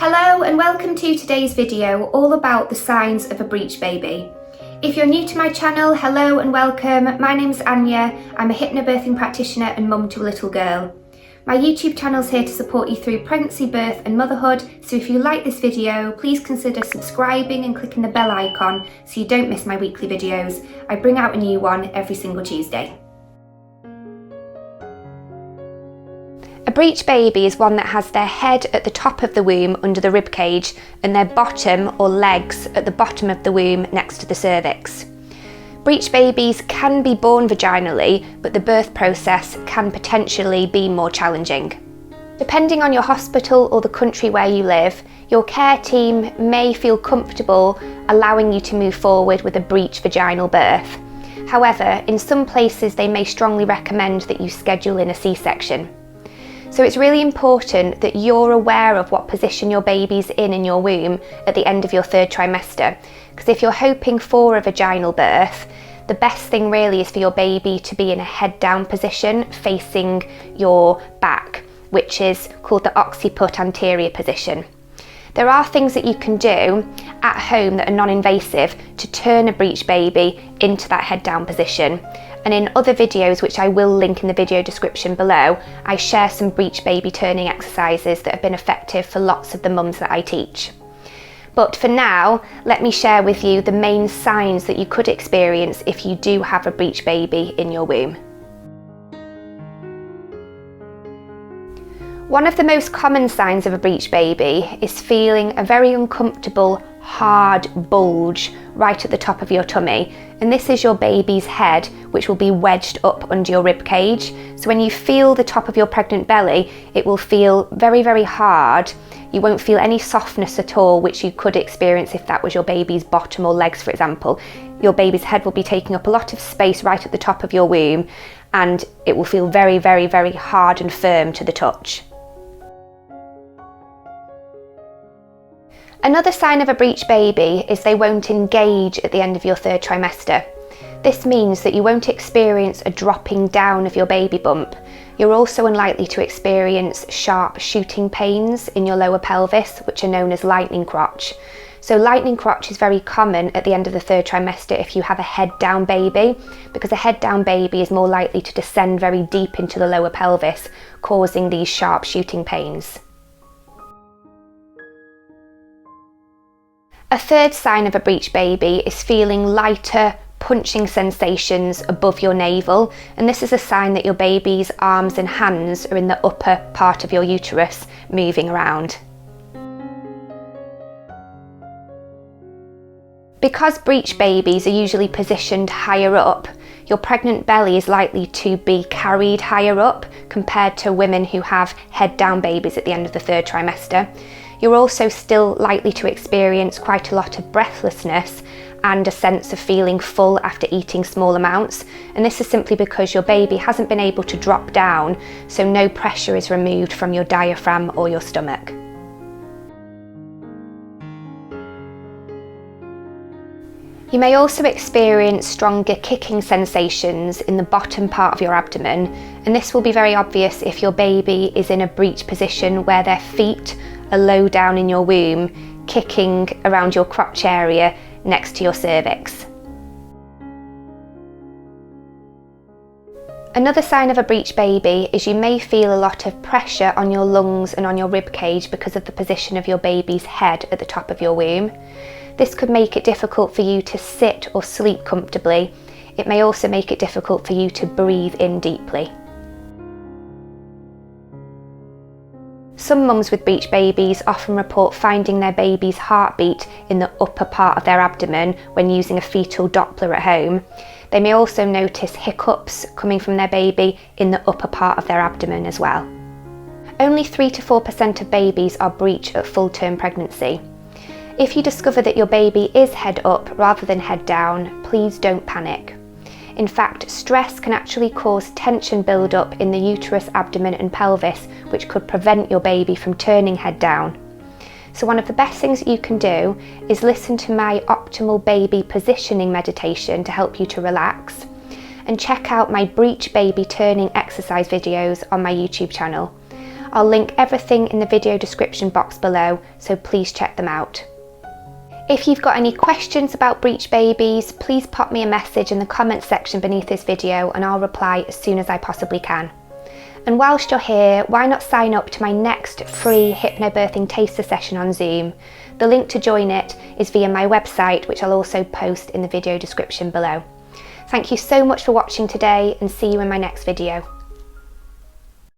Hello and welcome to today's video all about the signs of a breech baby. If you're new to my channel, hello and welcome. My name's Anja. I'm a hypnobirthing practitioner and mum to a little girl. My YouTube channel's here to support you through pregnancy, birth and motherhood, so if you like this video, please consider subscribing and clicking the bell icon so you don't miss my weekly videos. I bring out a new one every single Tuesday. A breech baby is one that has their head at the top of the womb under the rib cage and their bottom or legs at the bottom of the womb next to the cervix. Breech babies can be born vaginally, but the birth process can potentially be more challenging. Depending on your hospital or the country where you live, your care team may feel comfortable allowing you to move forward with a breech vaginal birth. However, in some places they may strongly recommend that you schedule in a C-section. So it's really important that you're aware of what position your baby's in your womb at the end of your third trimester, because if you're hoping for a vaginal birth, the best thing really is for your baby to be in a head down position facing your back, which is called the occiput anterior position. There are things that you can do at home that are non-invasive to turn a breech baby into that head down position. And in other videos, which I will link in the video description below, I share some breech baby turning exercises that have been effective for lots of the mums that I teach. But for now, let me share with you the main signs that you could experience if you do have a breech baby in your womb. One of the most common signs of a breech baby is feeling a very uncomfortable, hard bulge right at the top of your tummy, and this is your baby's head, which will be wedged up under your rib cage. So when you feel the top of your pregnant belly, it will feel very, very hard. You won't feel any softness at all, which you could experience if that was your baby's bottom or legs, for example. Your baby's head will be taking up a lot of space right at the top of your womb, and it will feel very, very, very hard and firm to the touch. Another sign of a breech baby is they won't engage at the end of your third trimester. This means that you won't experience a dropping down of your baby bump. You're also unlikely to experience sharp shooting pains in your lower pelvis, which are known as lightning crotch. So lightning crotch is very common at the end of the third trimester if you have a head down baby, because a head down baby is more likely to descend very deep into the lower pelvis, causing these sharp shooting pains. A third sign of a breech baby is feeling lighter, punching sensations above your navel, and this is a sign that your baby's arms and hands are in the upper part of your uterus, moving around. Because breech babies are usually positioned higher up, your pregnant belly is likely to be carried higher up compared to women who have head down babies at the end of the third trimester. You're also still likely to experience quite a lot of breathlessness and a sense of feeling full after eating small amounts, and this is simply because your baby hasn't been able to drop down, so no pressure is removed from your diaphragm or your stomach. You may also experience stronger kicking sensations in the bottom part of your abdomen, and this will be very obvious if your baby is in a breech position where their feet are low down in your womb, kicking around your crotch area next to your cervix. Another sign of a breech baby is you may feel a lot of pressure on your lungs and on your rib cage because of the position of your baby's head at the top of your womb. This could make it difficult for you to sit or sleep comfortably. It may also make it difficult for you to breathe in deeply. Some mums with breech babies often report finding their baby's heartbeat in the upper part of their abdomen when using a fetal Doppler at home. They may also notice hiccups coming from their baby in the upper part of their abdomen as well. Only 3 to 4% of babies are breech at full-term pregnancy. If you discover that your baby is head up rather than head down, please don't panic. In fact, stress can actually cause tension build-up in the uterus, abdomen and pelvis, which could prevent your baby from turning head down. So one of the best things that you can do is listen to my optimal baby positioning meditation to help you to relax, and check out my breech baby turning exercise videos on my YouTube channel. I'll link everything in the video description box below, so please check them out. If you've got any questions about breech babies, please pop me a message in the comments section beneath this video and I'll reply as soon as I possibly can. And whilst you're here, why not sign up to my next free hypnobirthing taster session on Zoom? The link to join it is via my website, which I'll also post in the video description below. Thank you so much for watching today, and see you in my next video.